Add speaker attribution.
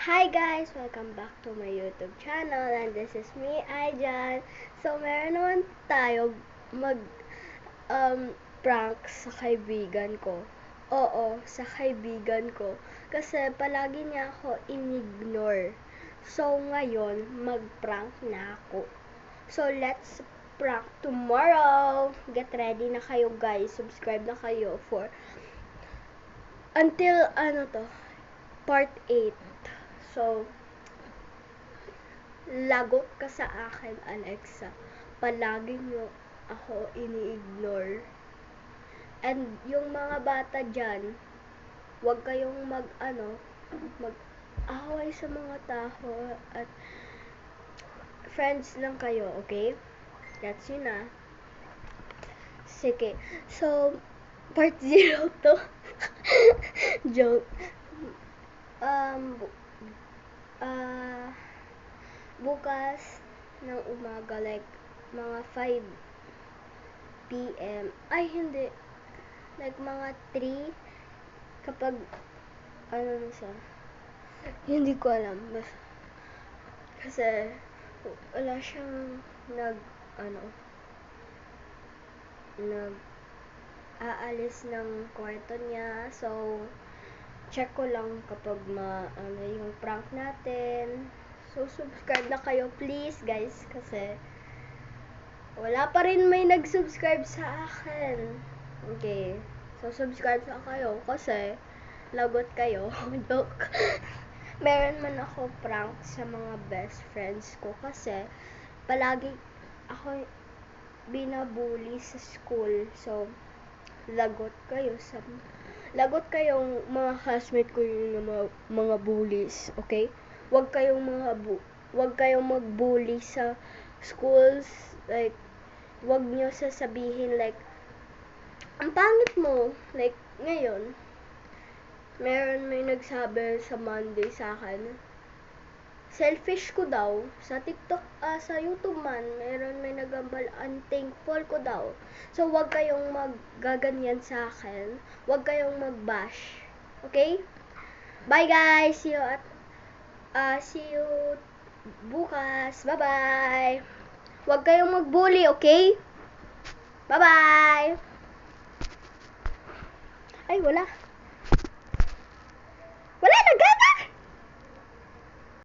Speaker 1: Hi guys! Welcome back to my YouTube channel and this is me, Aijan. So, meron naman tayo prank sa kaibigan ko. Oo, sa kaibigan ko. Kasi palagi niya ako in-ignore. So, ngayon, mag-prank na ako. So, let's prank tomorrow! Get ready na kayo guys. Subscribe na kayo for until part 8. So, lagot ka sa akin, Alexa. Palagi nyo ako ini-ignore. And yung mga bata dyan, huwag kayong mag-away sa mga tao at friends lang kayo, okay? That's yun na. Sige. So, part 0 to. Joke. Bukas ng umaga, like, mga 5 p.m. Ay, hindi. Like, mga 3, kapag, na siya, hindi ko alam. Basta, kasi, wala siyang aalis ng kwarto niya. So, check ko lang kapag yung prank natin. So, subscribe na kayo, please, guys, kasi wala pa rin may nag-subscribe sa akin. Okay. So, subscribe na kayo kasi lagot kayo. Joke. Meron man ako prank sa mga best friends ko kasi palagi ako binabully sa school. So, lagot kayong mga classmate ko yung mga bullies, okay? Huwag kayong mag-bully sa schools, like, huwag nyo sasabihin, like, ang pangit mo, like, ngayon, may nagsabi sa Monday sa akin, selfish ko daw, sa TikTok, sa YouTube man, may nagambal, unthankful ko daw. So, huwag kayong maggaganyan sa akin, huwag kayong mag-bash, okay? Bye guys! See you bukas. Bye-bye! Huwag kayong mag-bully, okay? Bye-bye! Ay, wala. Wala na,